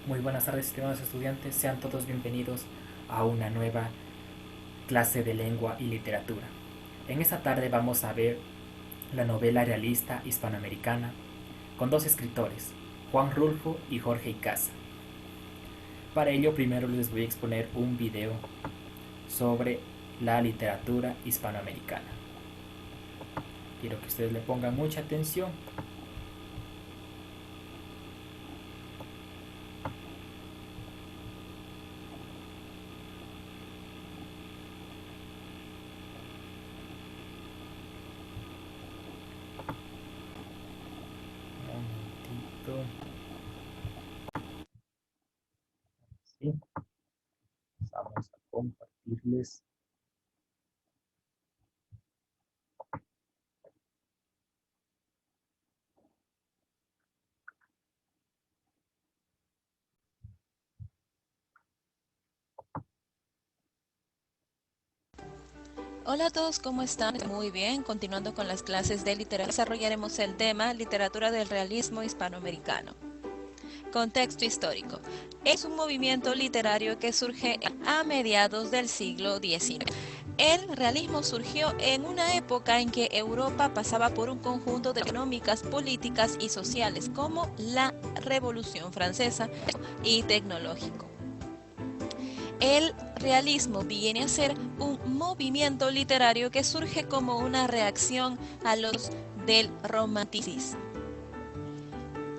Muy buenas tardes, estimados estudiantes. Sean todos bienvenidos a una nueva clase de lengua y literatura. En esta tarde vamos a ver la novela realista hispanoamericana con dos escritores, Juan Rulfo y Jorge Icaza. Para ello, primero les voy a exponer un video sobre la literatura hispanoamericana. Quiero que ustedes le pongan mucha atención. Un momentito. Sí, vamos a compartirles. Hola a todos, ¿cómo están? Muy bien, continuando con las clases de literatura, desarrollaremos el tema Literatura del Realismo Hispanoamericano. Contexto histórico. Es un movimiento literario que surge a mediados del siglo XIX. El realismo surgió en una época en que Europa pasaba por un conjunto de económicas, políticas y sociales como la Revolución Francesa y tecnológico. El realismo viene a ser un movimiento literario que surge como una reacción a los del romanticismo.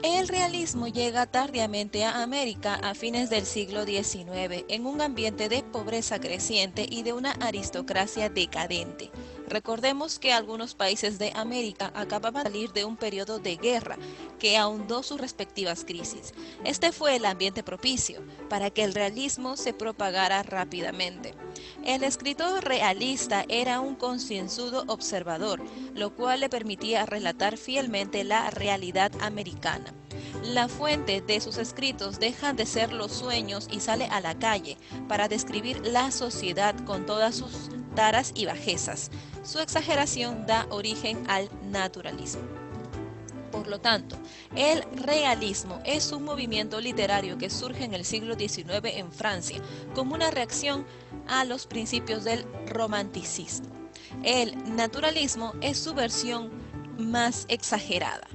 El realismo llega tardíamente a América a fines del siglo XIX en un ambiente de pobreza creciente y de una aristocracia decadente. Recordemos que algunos países de América acababan de salir de un periodo de guerra que ahondó sus respectivas crisis. Este fue el ambiente propicio para que el realismo se propagara rápidamente. El escritor realista era un concienzudo observador, lo cual le permitía relatar fielmente la realidad americana. La fuente de sus escritos deja de ser los sueños y sale a la calle para describir la sociedad con todas sus taras y bajezas. Su exageración da origen al naturalismo. Por lo tanto, el realismo es un movimiento literario que surge en el siglo XIX en Francia como una reacción a los principios del romanticismo. El naturalismo es su versión más exagerada.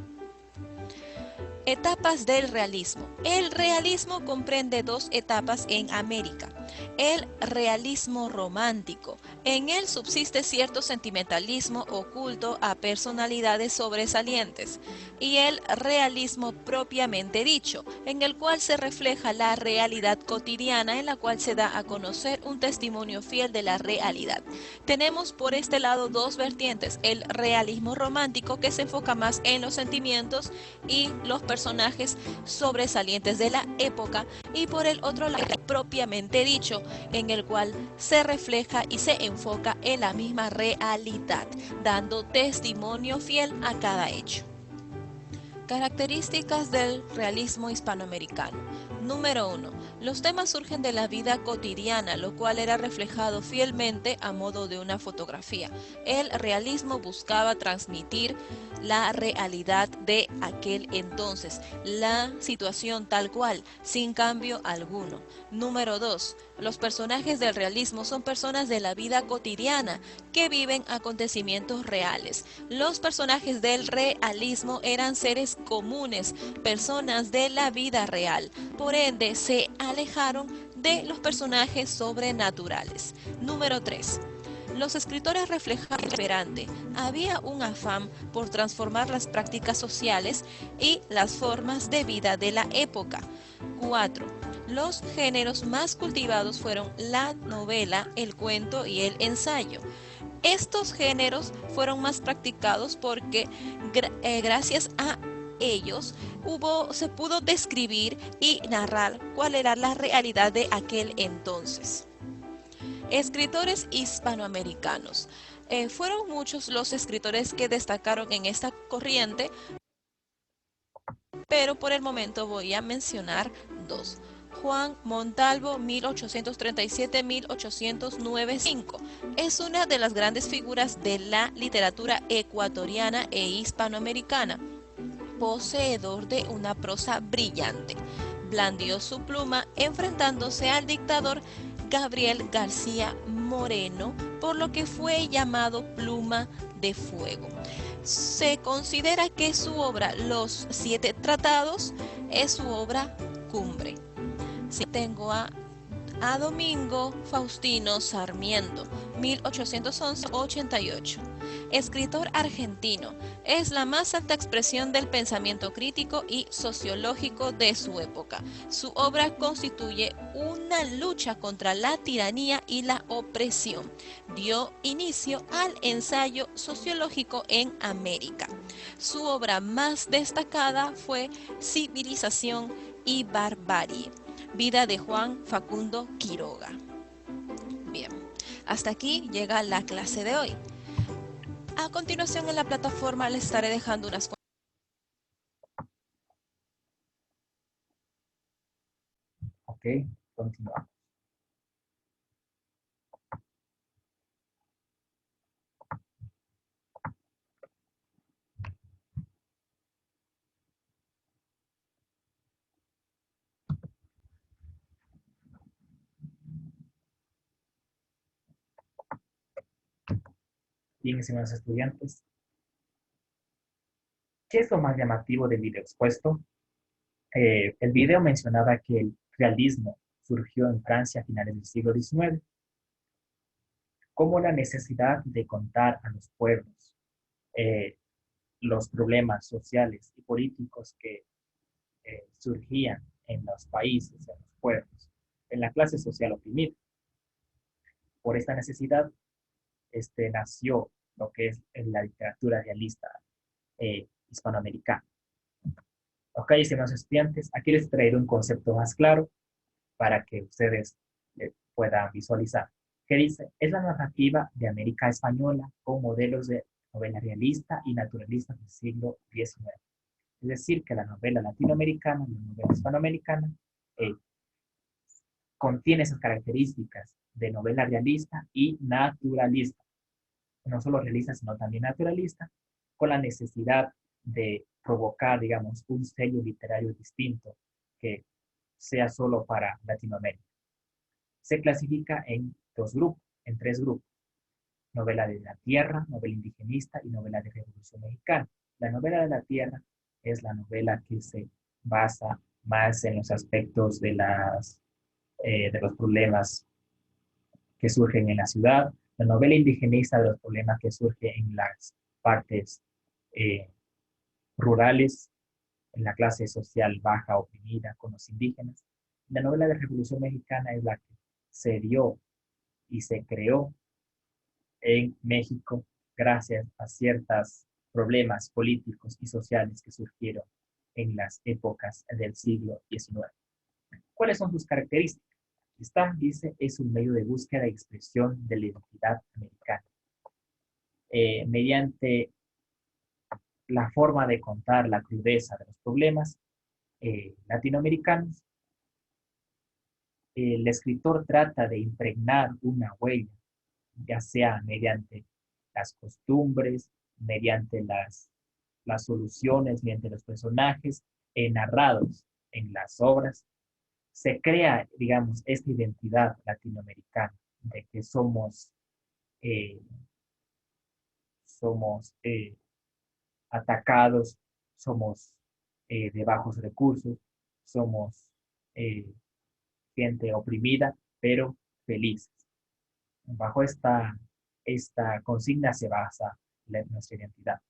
Etapas del realismo. El realismo comprende dos etapas en América. El realismo romántico. En él subsiste cierto sentimentalismo oculto a personalidades sobresalientes. Y el realismo propiamente dicho, en el cual se refleja la realidad cotidiana en la cual se da a conocer un testimonio fiel de la realidad. Tenemos por este lado dos vertientes, el realismo romántico que se enfoca más en los sentimientos y los personajes sobresalientes de la época, y por el otro lado propiamente dicho, en el cual se refleja y se enfoca en la misma realidad, dando testimonio fiel a cada hecho. Características del realismo hispanoamericano. Número 1. Los temas surgen de la vida cotidiana, lo cual era reflejado fielmente a modo de una fotografía. El realismo buscaba transmitir la realidad de aquel entonces, la situación tal cual, sin cambio alguno. Número 2. Los personajes del realismo son personas de la vida cotidiana que viven acontecimientos reales. Los personajes del realismo eran seres comunes, personas de la vida real. Por ende, se alejaron de los personajes sobrenaturales. Número 3. Los escritores reflejaban esperante. Había un afán por transformar las prácticas sociales y las formas de vida de la época. 4. Los géneros más cultivados fueron la novela, el cuento y el ensayo. Estos géneros fueron más practicados porque gracias a ellos se pudo describir y narrar cuál era la realidad de aquel entonces. Escritores hispanoamericanos. Fueron muchos los escritores que destacaron en esta corriente, pero por el momento voy a mencionar dos. Juan Montalvo, 1837-1895. Es una de las grandes figuras de la literatura ecuatoriana e hispanoamericana, poseedor de una prosa brillante. blandió su pluma enfrentándose al dictador Gabriel García Moreno, por lo que fue llamado Pluma de Fuego. Se considera que su obra Los Siete Tratados es su obra cumbre. Si tengo a Domingo Faustino Sarmiento, 1811-88. Escritor argentino, es la más alta expresión del pensamiento crítico y sociológico de su época. Su obra constituye una lucha contra la tiranía y la opresión. Dio inicio al ensayo sociológico en América. Su obra más destacada fue Civilización y Barbarie. Vida de Juan Facundo Quiroga. Bien, hasta aquí llega la clase de hoy. A continuación en la plataforma les estaré dejando unas cuantas. Ok, continuamos. Bien, estimados estudiantes, ¿qué es lo más llamativo del video expuesto? El video mencionaba que el realismo surgió en Francia a finales del siglo XIX, como la necesidad de contar a los pueblos eh, los problemas sociales y políticos que surgían en los países, en los pueblos, en la clase social oprimida. Por esta necesidad nació lo que es la literatura realista hispanoamericana. Ok, estimados estudiantes, aquí les traigo un concepto más claro para que ustedes puedan visualizar. Que dice, es la narrativa de América Española con modelos de novela realista y naturalista del siglo XIX. Es decir, que la novela latinoamericana y la novela hispanoamericana eh, contiene esas características de novela realista y naturalista. No solo realista, sino también naturalista, con la necesidad de provocar, digamos, un sello literario distinto que sea solo para Latinoamérica. Se clasifica en dos grupos, en tres grupos: novela de la tierra, novela indigenista y novela de Revolución Mexicana. La novela de la tierra es la novela que se basa más en los aspectos de los problemas que surgen en la ciudad, la novela indigenista de los problemas que surgen en las partes eh, rurales, en la clase social baja oprimida con los indígenas. La novela de Revolución Mexicana es la que se dio y se creó en México gracias a ciertos problemas políticos y sociales que surgieron en las épocas del siglo XIX. ¿Cuáles son sus características? Está, dice, es un medio de búsqueda y expresión de la identidad americana. Mediante la forma de contar la crudeza de los problemas latinoamericanos, el escritor trata de impregnar una huella, ya sea mediante las costumbres, mediante las soluciones, mediante los personajes narrados en las obras. Se crea, digamos, esta identidad latinoamericana de que eh, somos atacados, somos de bajos recursos, somos eh, gente oprimida, pero felices. Bajo esta consigna se basa nuestra identidad.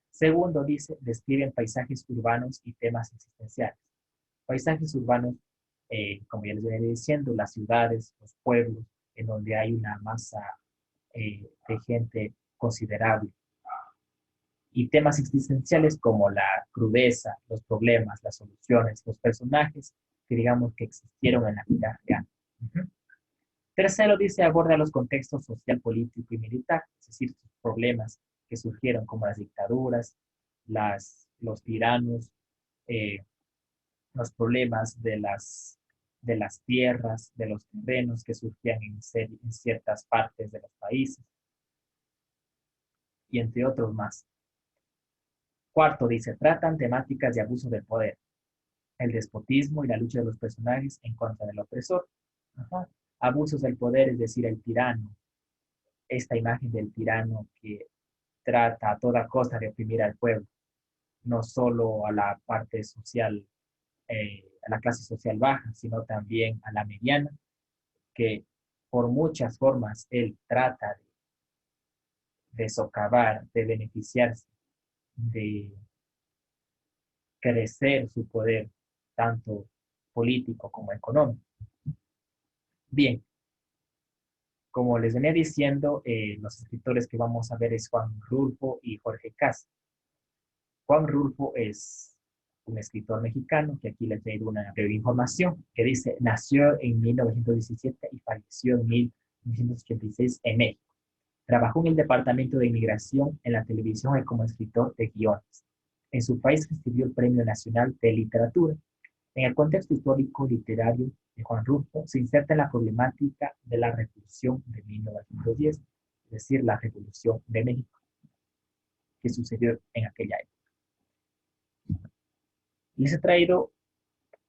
Segundo, dice, describen paisajes urbanos y temas existenciales. Paisajes urbanos, como ya les venía diciendo, las ciudades, los pueblos, en donde hay una masa de gente considerable. Y temas existenciales como la crudeza, los problemas, las soluciones, los personajes que digamos que existieron en la vida real. Uh-huh. Tercero, dice, aborda los contextos social, político y militar, es decir, los problemas que surgieron como las dictaduras, los tiranos, eh, los problemas de las tierras, de los terrenos que surgían en ciertas partes de los países, y entre otros más. Cuarto, dice, tratan temáticas de abuso del poder. el despotismo y la lucha de los personajes en contra del opresor. Ajá. Abusos del poder, es decir, el tirano, esta imagen del tirano que trata a toda costa de oprimir al pueblo, no solo a la parte social, a la clase social baja, sino también a la mediana, que por muchas formas él trata de socavar, de beneficiarse, de crecer su poder, tanto político como económico. Bien, como les venía diciendo, los escritores que vamos a ver es Juan Rulfo y Jorge Castro. Juan Rulfo es un escritor mexicano, que aquí les traigo una breve información, que dice, nació en 1917 y falleció en 1986 en México. Trabajó en el Departamento de Inmigración en la televisión y como escritor de guiones. En su país recibió el Premio Nacional de Literatura. En el contexto histórico literario de Juan Rulfo se inserta en la problemática de la Revolución de 1910, es decir, la Revolución de México, que sucedió en aquella época. Les he traído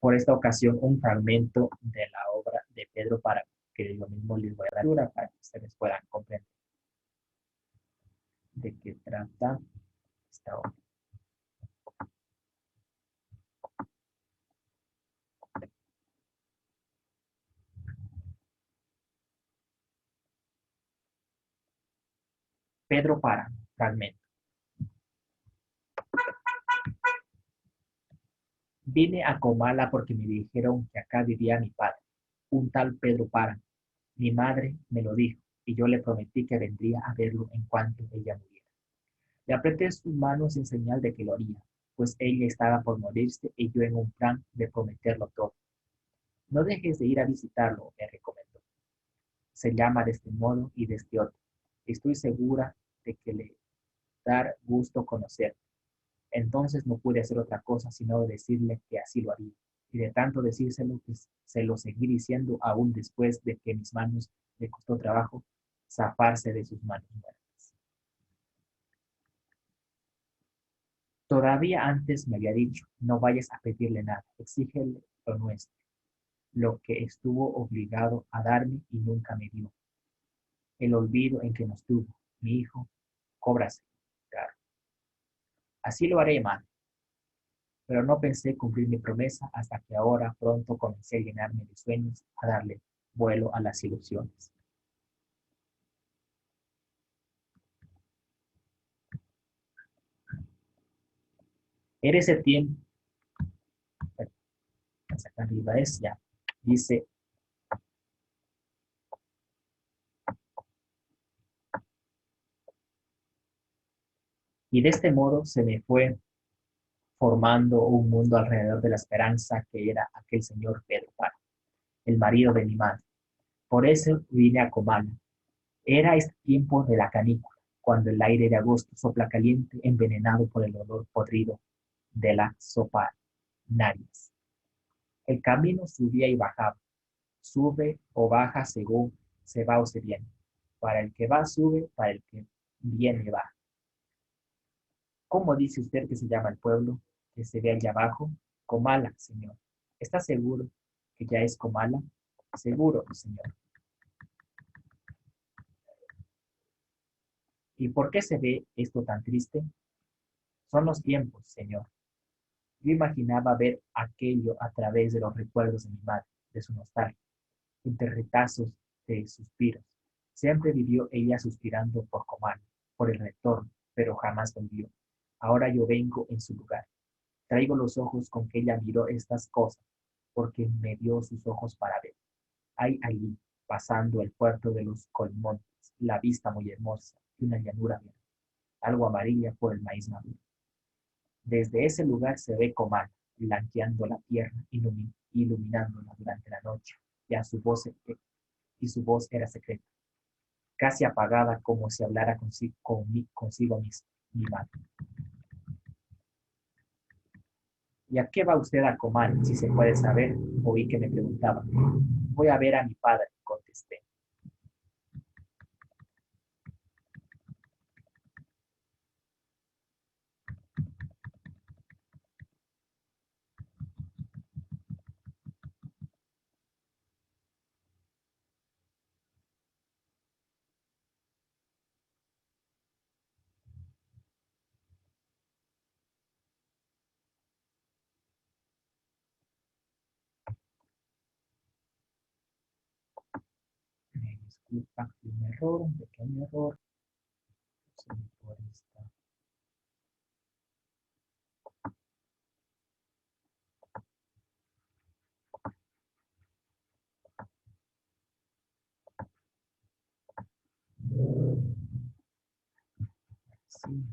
por esta ocasión un fragmento de la obra de Pedro Páramo, que yo mismo les voy a dar lectura para que ustedes puedan comprender de qué trata esta obra. Pedro Páramo, fragmento. Vine a Comala porque me dijeron que acá vivía mi padre, un tal Pedro Páramo. Mi madre me lo dijo y yo le prometí que vendría a verlo en cuanto ella muriera. Le apreté sus manos en señal de que lo haría, pues ella estaba por morirse y yo en un plan de prometerlo todo. No dejes de ir a visitarlo, me recomendó. Se llama de este modo y de este otro. Estoy segura de que le dará gusto conocer. Entonces no pude hacer otra cosa sino decirle que así lo haría. Y de tanto decírselo, pues se lo seguí diciendo aún después de que mis manos le costó trabajo zafarse de sus manos muertas. Todavía antes me había dicho, no vayas a pedirle nada, exígele lo nuestro, lo que estuvo obligado a darme y nunca me dio. El olvido en que nos tuvo, mi hijo, cóbrase, claro. Así lo haré, madre. Pero no pensé cumplir mi promesa hasta que ahora pronto comencé a llenarme de sueños, a darle vuelo a las ilusiones. Era ese tiempo, hasta acá arriba es ya, dice, y de este modo se me fue formando un mundo alrededor de la esperanza que era aquel señor Pedro Páramo, el marido de mi madre. Por eso vine a Comala. Era este tiempo de la canícula, cuando el aire de agosto sopla caliente, envenenado por el olor podrido de la sopa nariz. El camino subía y bajaba, sube o baja según se va o se viene. Para el que va, sube, para el que viene, baja. ¿Cómo dice usted que se llama el pueblo que se ve allá abajo? Comala, señor. ¿Está seguro que ya es Comala? Seguro, señor. ¿Y por qué se ve esto tan triste? Son los tiempos, señor. Yo imaginaba ver aquello a través de los recuerdos de mi madre, de su nostalgia, entre retazos de suspiros. Siempre vivió ella suspirando por Comala, por el retorno, pero jamás volvió. Ahora yo vengo en su lugar. Traigo los ojos con que ella miró estas cosas, porque me dio sus ojos para ver. Hay allí, pasando el puerto de los Colmontes, la vista muy hermosa y una llanura verde, algo amarilla por el maíz maduro. Desde ese lugar se ve Comala, blanqueando la tierra, iluminándola durante la noche, y su voz era secreta, casi apagada como si hablara consigo misma, mi madre. ¿Y a qué va usted a Comala, si se puede saber? Oí que me preguntaba. Voy a ver a mi padre, contesté. Disculpa, un error, un pequeño error. Sí, por esta. Sí.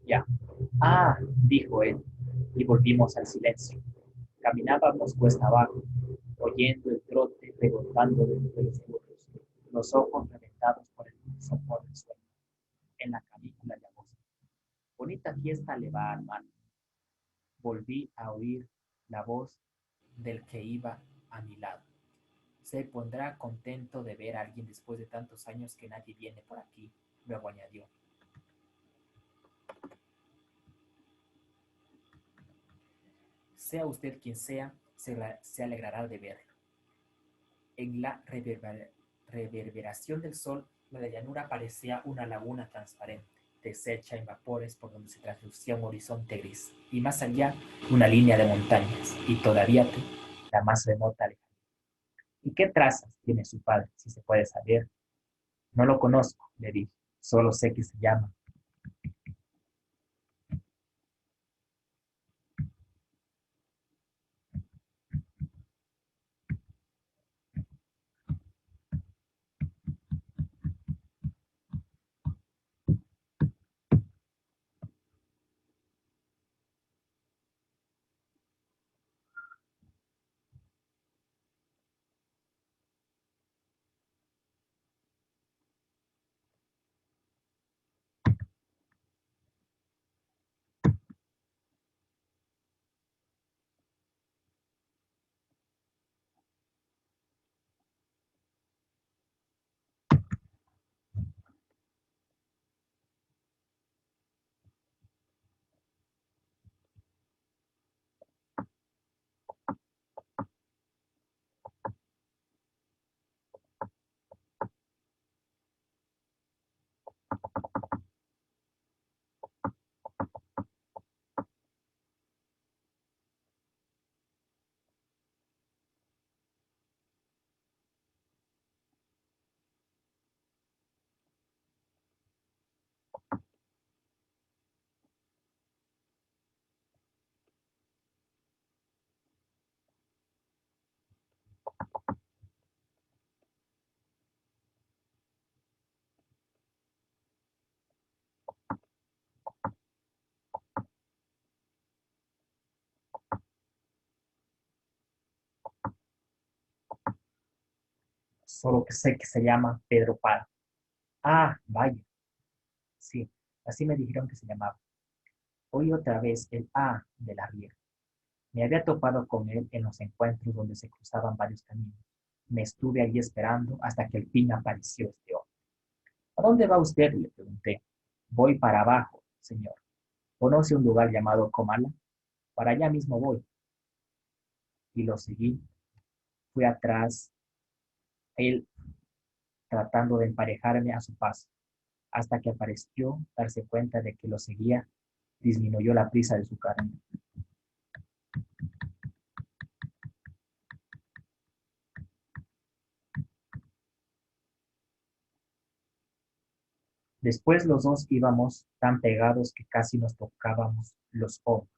Ya. Ah, dijo él, y volvimos al silencio. Caminábamos cuesta abajo, oyendo el trote rebotando de los burros, los ojos reventados por el sopor del sueño, en la canícula de agosto. Bonita fiesta le va al mar. Volví a oír la voz del que iba a mi lado. Se pondrá contento de ver a alguien después de tantos años que nadie viene por aquí, luego añadió. Sea usted quien sea, se alegrará de verlo. En la reverberación del sol, la de llanura parecía una laguna transparente, deshecha en vapores por donde se traslucía un horizonte gris, y más allá una línea de montañas, y todavía la más remota lejanía. ¿Y qué trazas tiene su padre, si se puede saber? No lo conozco, le dije, solo sé que se llama. Solo que sé que se llama Pedro Páramo. Ah, vaya, sí, así me dijeron que se llamaba. Oí otra vez el A de la riera. Me había topado con él en los encuentros donde se cruzaban varios caminos. Me estuve allí esperando hasta que al fin apareció este hombre. ¿A dónde va usted? Le pregunté. Voy para abajo, señor. ¿Conoce un lugar llamado Comala? Para allá mismo voy. Y lo seguí. Fui atrás, él tratando de emparejarme a su paso, hasta que apareció darse cuenta de que lo seguía, disminuyó la prisa de su carne. Después los dos íbamos tan pegados que casi nos tocábamos los hombros.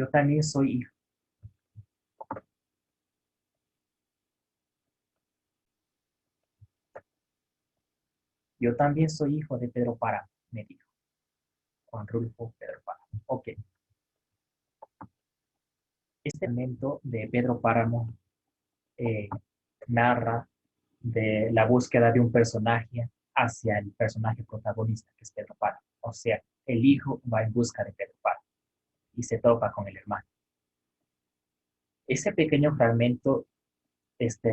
Yo también soy hijo. Yo también soy hijo de Pedro Páramo, me dijo Juan Rulfo Pedro Páramo. Ok, este momento de Pedro Páramo eh, narra de la búsqueda de un personaje hacia el personaje protagonista, que es Pedro Páramo. O sea, el hijo va en busca de Pedro Páramo y se topa con el hermano. Ese pequeño fragmento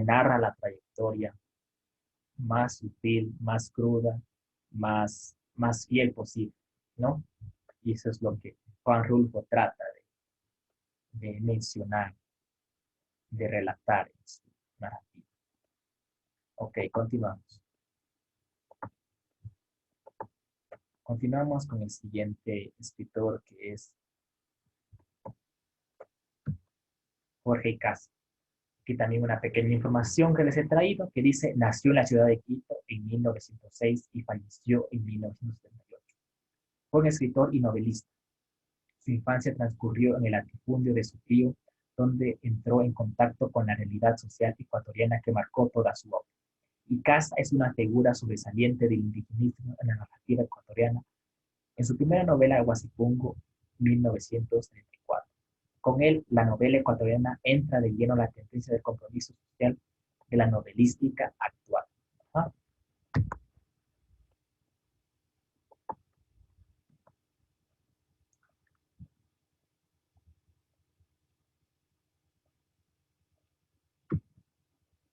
narra la trayectoria más sutil, más cruda, más fiel posible, ¿no? Y eso es lo que Juan Rulfo trata de mencionar, de relatar en su narrativa. Ok, continuamos. Continuamos con el siguiente escritor, que es Jorge Casa. Aquí también una pequeña información que les he traído, que dice, nació en la ciudad de Quito en 1906 y falleció en 1978. Fue un escritor y novelista. Su infancia transcurrió en el latifundio de su tío, donde entró en contacto con la realidad social ecuatoriana que marcó toda su obra. Y Casa es una figura sobresaliente del indigenismo en la narrativa ecuatoriana en su primera novela, Guasipungo, 1934. Con él, la novela ecuatoriana entra de lleno a la tendencia del compromiso social de la novelística actual. Ajá.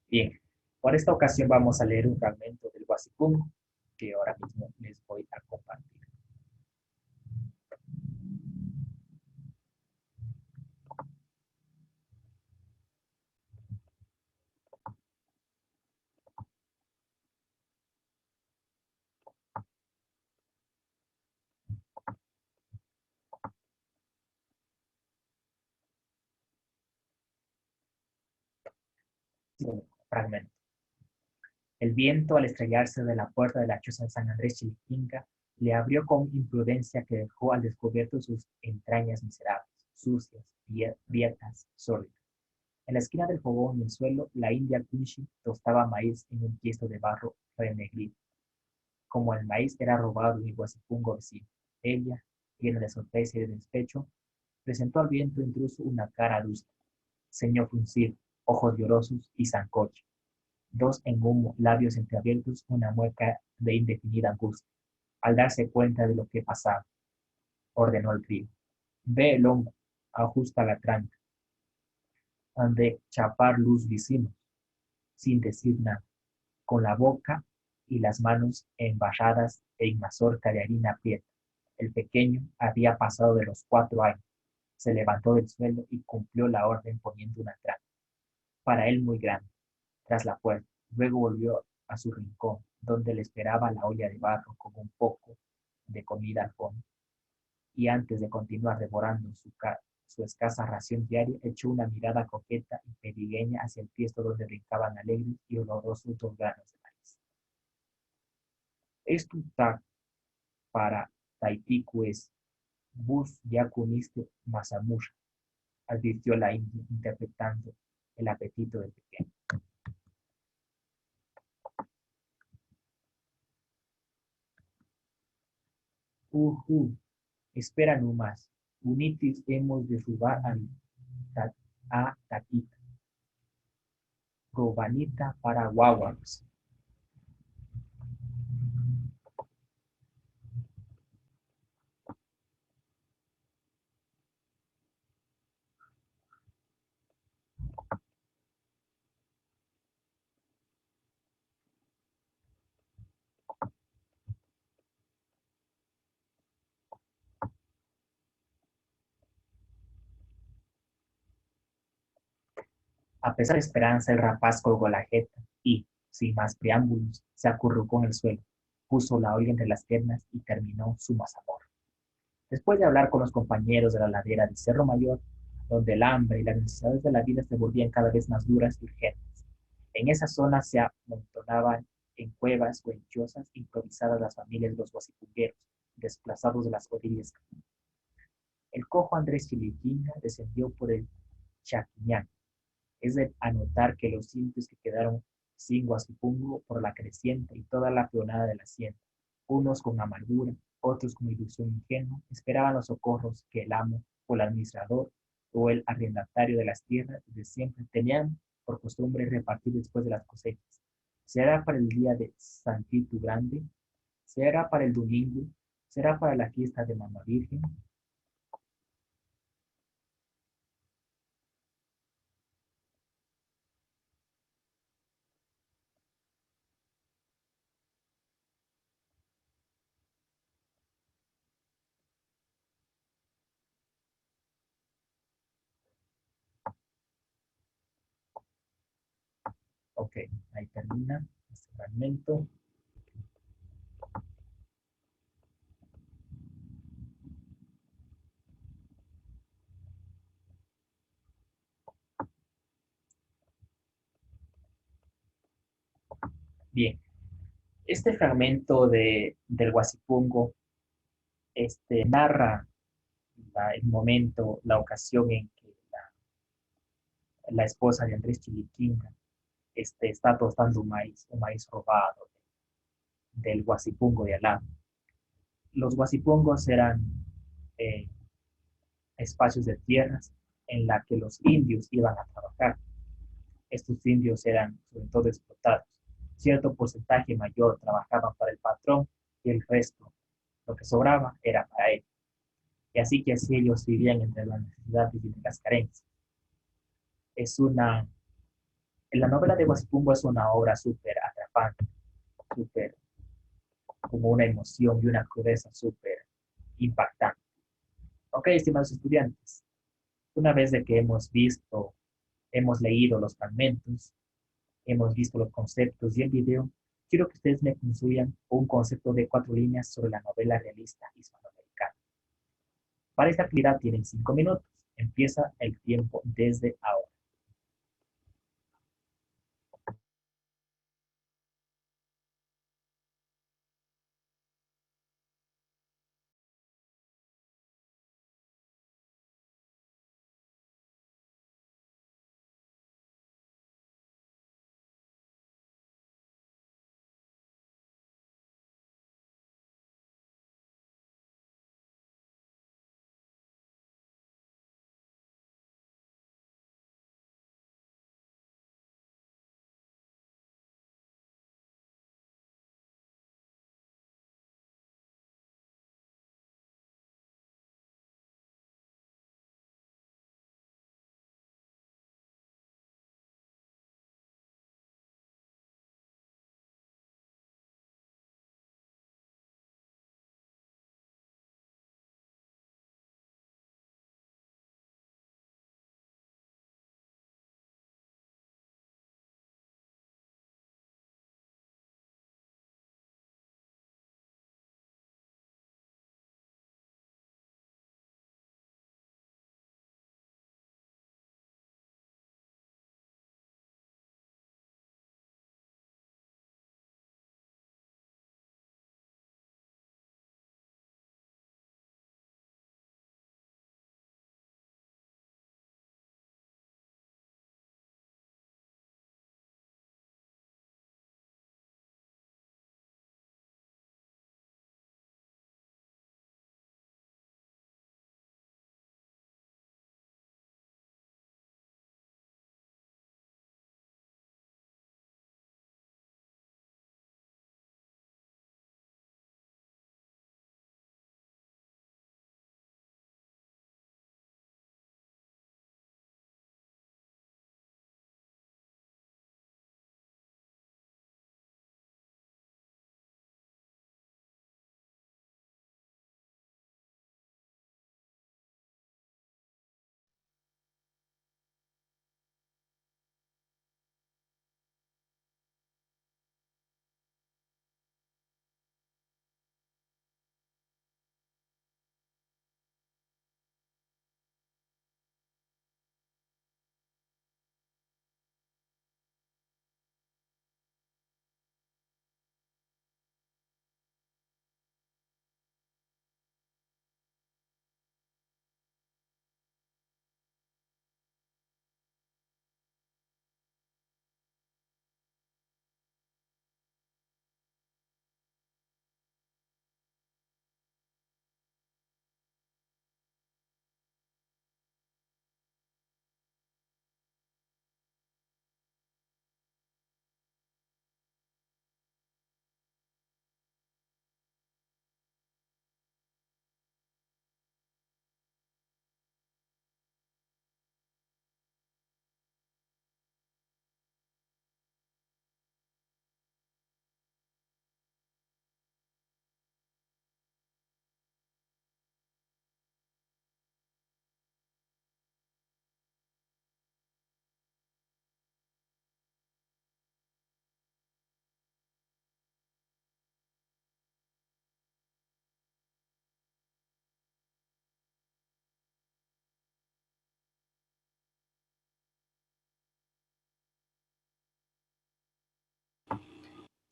Bien, por esta ocasión vamos a leer un fragmento del Guasipungo que ahora mismo les voy a compartir. Fragmento. El viento, al estrellarse de la puerta de la choza de San Andrés Chiliquinca, le abrió con imprudencia que dejó al descubierto sus entrañas miserables, sucias, prietas, sórdidas. En la esquina del fogón, en el suelo, la india Kunshi tostaba maíz en un tiesto de barro renegrido. Como el maíz era robado en el guasipungo vecino, ella, llena de sorpresa y de despecho, presentó al viento intruso una cara adusta, ceño fruncido, ojos llorosos y sancocho. Dos en humo, labios entreabiertos, una mueca de indefinida angustia. Al darse cuenta de lo que pasaba, ordenó el crío. Ve el hombro, ajusta la tranca, han de chapar luz vecinos, sin decir nada, con la boca y las manos embarradas en mazorca de harina prieta. El pequeño había pasado de los 4 años. Se levantó del suelo y cumplió la orden poniendo una tranca, para él muy grande, tras la puerta. Luego volvió a su rincón, donde le esperaba la olla de barro con un poco de comida al fondo. Y antes de continuar devorando su escasa ración diaria, echó una mirada coqueta y pedigüeña hacia el tiesto donde brincaban alegres y olorosos 2 granos de maíz. Esto está para Taitiku es bus ya comiste masamur, advirtió la india, interpretando el apetito del pequeño. Espera no más. Unitis hemos de subar a Taquita. Robanita para guaguas. A pesar de esperanza, el rapaz colgó la jeta y, sin más preámbulos, se acurrucó en el suelo, puso la olla entre las piernas y terminó su mazamorra. Después de hablar con los compañeros de la ladera del Cerro Mayor, donde el hambre y las necesidades de la vida se volvían cada vez más duras y urgentes. En esa zona se amontonaban en cuevas o en chozas improvisadas las familias de los guasipungueros, desplazados de las orillas. El cojo Andrés Chiliquinga descendió por el Chaquiñán. Es de anotar que los indios que quedaron sin Guasipungo por la creciente y toda la peonada de la hacienda, unos con amargura, otros con ilusión ingenua, esperaban los socorros que el amo o el administrador o el arrendatario de las tierras de siempre tenían por costumbre repartir después de las cosechas. ¿Será para el día de Santito Grande? ¿Será para el domingo? ¿Será para la fiesta de Mamá Virgen? Ok, ahí termina este fragmento. Bien, este fragmento del Guasipungo narra el momento, la ocasión en que la esposa de Andrés Chiliquinga está tostando un maíz robado del Guasipungo de Alá. Los Guasipungos eran eh, espacios de tierras en la que los indios iban a trabajar. Estos indios eran sobre todo explotados. Cierto porcentaje mayor trabajaban para el patrón y el resto, lo que sobraba, era para él. Y así ellos vivían entre las necesidades y las carencias. Es una, la novela de Guasipungo es una obra súper atrapante, súper como una emoción y una crudeza súper impactante. Ok, estimados estudiantes, una vez de que hemos leído los fragmentos, hemos visto los conceptos y el video, quiero que ustedes me construyan un concepto de 4 líneas sobre la novela realista hispanoamericana. Para esta actividad tienen 5 minutos. Empieza el tiempo desde ahora.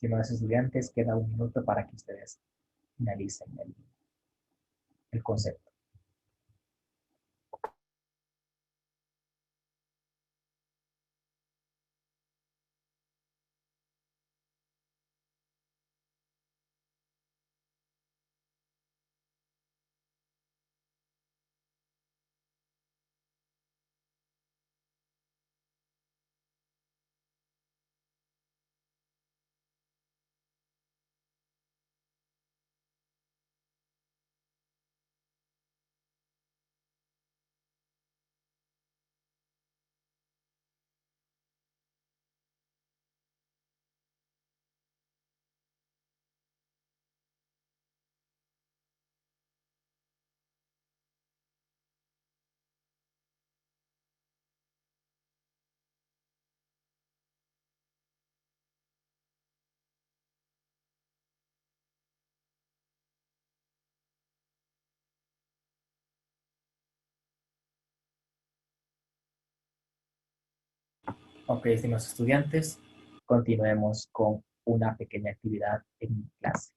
Estimados estudiantes, queda un minuto para que ustedes finalicen el concepto. Ok, estimados estudiantes, continuemos con una pequeña actividad en clase.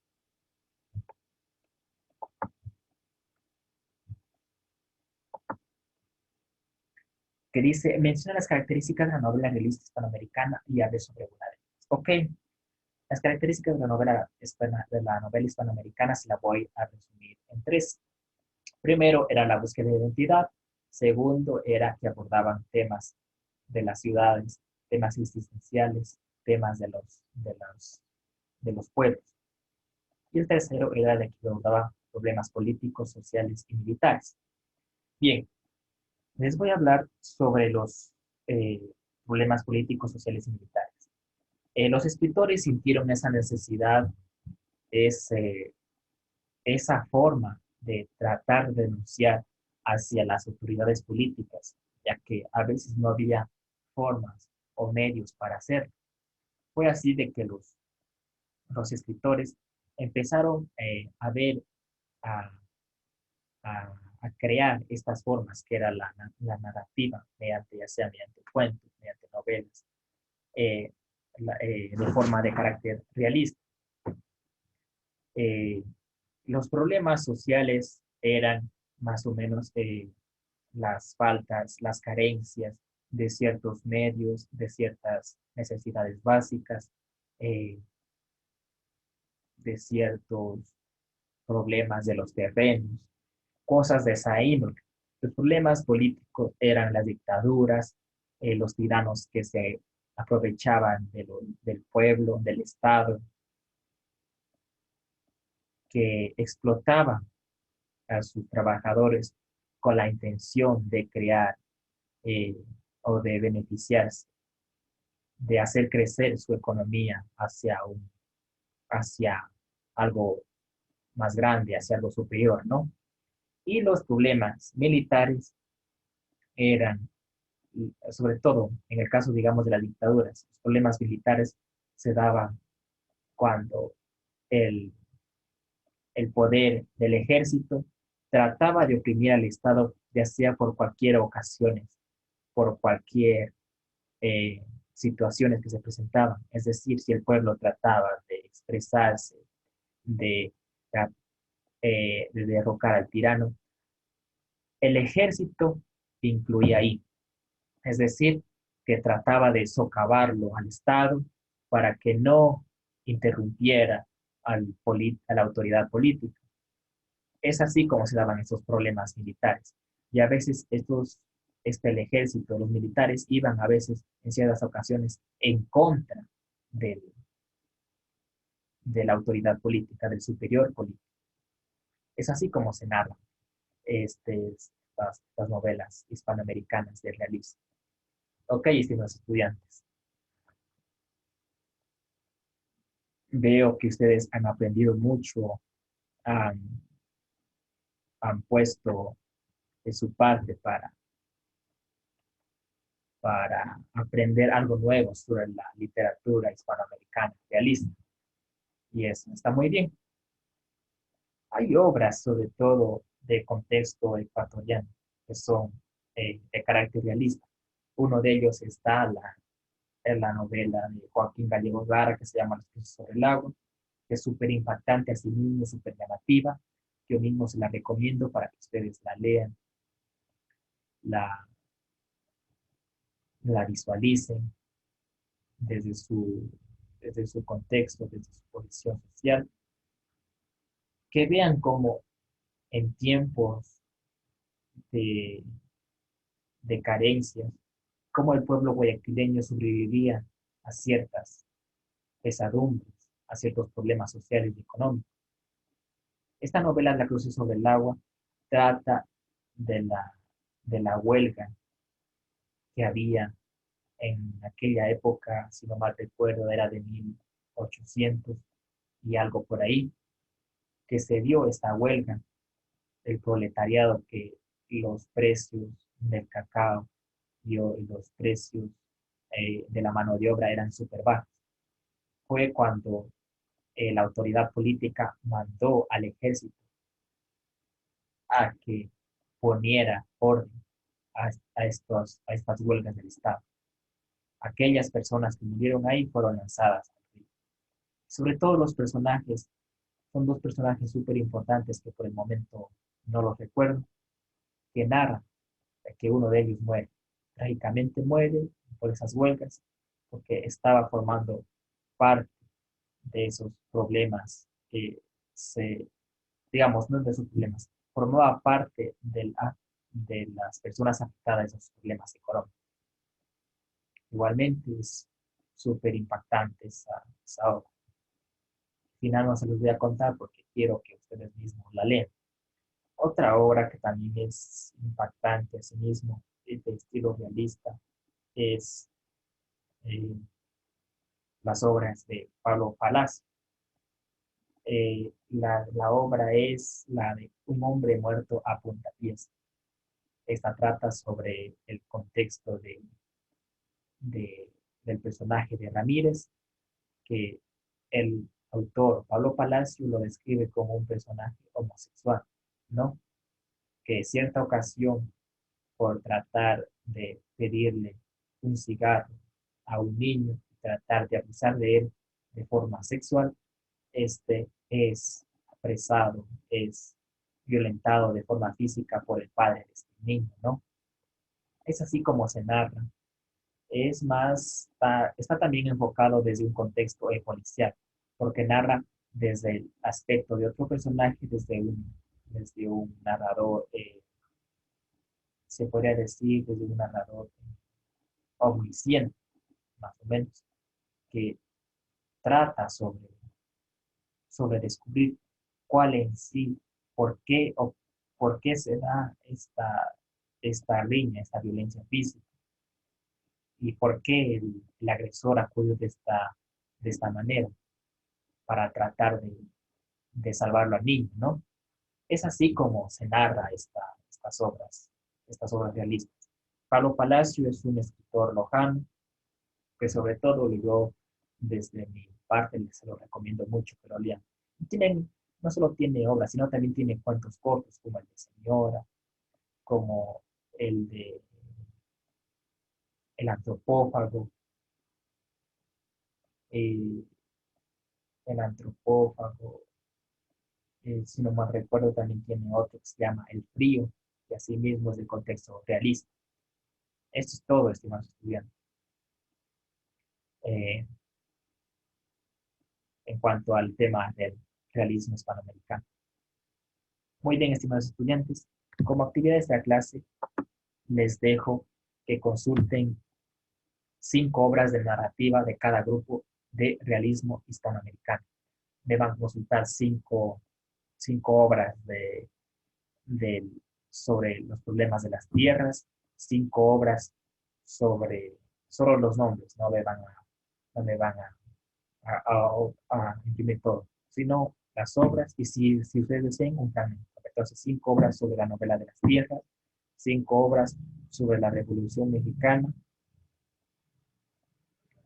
Que dice, menciona las características de la novela realista hispanoamericana y hable sobre una de ellas. Ok, las características de la novela hispanoamericana se la voy a resumir en tres. Primero era la búsqueda de identidad. Segundo era que abordaban temas de las ciudades, temas existenciales, temas de los pueblos. Y el tercero era de que abordaba problemas políticos, sociales y militares. Bien, les voy a hablar sobre los eh, problemas políticos, sociales y militares. Los escritores sintieron esa necesidad, ese, esa forma de tratar de denunciar hacia las autoridades políticas, ya que a veces no había formas o medios para hacerlo. Fue así de que los escritores empezaron a ver, a, a crear estas formas, que era la narrativa, mediante, ya sea mediante cuentos, mediante novelas, eh, de forma de carácter realista. Eh, los problemas sociales eran más o menos las faltas, las carencias de ciertos medios, de ciertas necesidades básicas, eh, de ciertos problemas de los terrenos, cosas de esa índole. Los problemas políticos eran las dictaduras, los tiranos que se aprovechaban del pueblo, del Estado, que explotaban a sus trabajadores con la intención de crear eh, o de beneficiarse, de hacer crecer su economía hacia algo más grande, hacia algo superior, ¿no? Y los problemas militares eran, sobre todo en el caso, digamos, de las dictaduras, los problemas militares se daban cuando el, el poder del ejército trataba de oprimir al Estado, ya sea por cualquier ocasión, por cualquier eh, situaciones que se presentaban. Es decir, si el pueblo trataba de expresarse, de, de derrocar al tirano, el ejército incluía ahí. Es decir, que trataba de socavarlo al Estado para que no interrumpiera a la autoridad política. Es así como se daban esos problemas militares. Y a veces el ejército, los militares iban a veces en ciertas ocasiones en contra del, de la autoridad política, del superior político. Es así como se narran estas novelas hispanoamericanas de realismo. Ok, estimados estudiantes. Veo que ustedes han aprendido mucho, han, han puesto de su parte para aprender algo nuevo sobre la literatura hispanoamericana realista. Y eso está muy bien. Hay obras, sobre todo de contexto ecuatoriano, que son de carácter realista. Uno de ellos está Es la novela de Joaquín Gallego Lara que se llama Los pies sobre el agua, que es súper impactante a sí mismo, súper llamativa. Yo mismo se la recomiendo para que ustedes la lean, la, la visualicen desde desde su contexto, desde su posición social, que vean cómo en tiempos de, de carencias, cómo el pueblo guayaquileño sobrevivía a ciertas pesadumbres, a ciertos problemas sociales y económicos. Esta novela, La Cruz sobre el agua, trata de de la huelga que había en aquella época, si no mal recuerdo, era de 1800 y algo por ahí, que se dio esta huelga, el proletariado, que los precios del cacao y los precios de la mano de obra eran súper bajos. Fue cuando la autoridad política mandó al ejército a que poniera orden a estas huelgas del Estado. Aquellas personas que murieron ahí fueron lanzadas al río. Sobre todo los personajes, son dos personajes súper importantes que por el momento no los recuerdo, que narran que uno de ellos muere. Trágicamente muere por esas huelgas, porque estaba formando parte de esos problemas que se, digamos, no de esos problemas, formaba parte de las personas afectadas de esos problemas económicos. Igualmente es súper impactante esa obra. Al final no se los voy a contar porque quiero que ustedes mismos la lean. Otra obra que también es impactante a sí mismo, de estilo realista, es eh, las obras de Pablo Palaz. La obra es la de Un hombre muerto a puntapiés. Esta trata sobre el contexto de- del personaje de Ramírez, que el autor Pablo Palacio lo describe como un personaje homosexual, ¿no? Que en cierta ocasión, por tratar de pedirle un cigarro a un niño y tratar de abusar de él de forma sexual, este es apresado, es violentado de forma física por el padre de este niño, ¿no? Es así como se narra. Es más, está también enfocado desde un contexto policial, porque narra desde el aspecto de otro personaje, desde un narrador, se podría decir, desde un narrador omnisciente, más o menos, que trata sobre descubrir cuál en sí, por qué o por qué se da esta riña, esta violencia física, y por qué el agresor acude de esta manera para tratar de salvarlo al niño, ¿no? Es así como se narra estas obras realistas. Pablo Palacio es un escritor lojano que sobre todo yo desde mi parte se lo recomiendo mucho que lo lean. Tienen, no solo tiene obras, sino también tiene cuentos cortos como el de Señora, como el de El antropófago, eh, el antropófago, si no mal recuerdo, también tiene otro que se llama El frío, que así mismo es del contexto realista. Esto es todo, estimados estudiantes, eh, en cuanto al tema del realismo hispanoamericano. Muy bien, estimados estudiantes, como actividades de la clase, les dejo que consulten 5 obras de narrativa de cada grupo de realismo hispanoamericano. Deban consultar cinco obras de- sobre los problemas de las tierras, 5 obras sobre solo los nombres, no me van a imprimir todo, sino las obras, y si ustedes desean, un fragmento. Entonces, 5 obras sobre la novela de las tierras, 5 obras sobre la Revolución Mexicana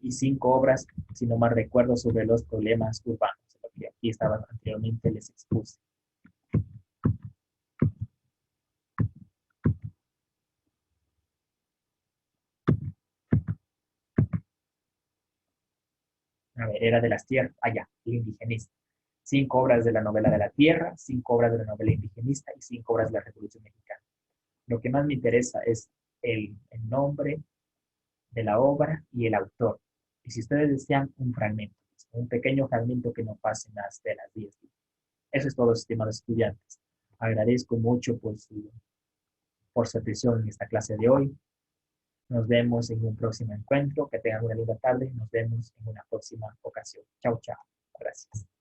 y 5 obras, si no mal recuerdo, sobre los problemas urbanos, lo que aquí estaba anteriormente les expuse. ver, Era de las Tierras, allá, El indigenista. 5 obras de la novela de la Tierra, 5 obras de la novela indigenista y 5 obras de la Revolución Mexicana. Lo que más me interesa es el nombre de la obra y el autor. Y si ustedes desean un fragmento, un pequeño fragmento que no pase más de las 10. Eso es todo, estimados estudiantes. Agradezco mucho por su atención en esta clase de hoy. Nos vemos en un próximo encuentro. Que tengan una linda tarde. Nos vemos en una próxima ocasión. Chao, chao. Gracias.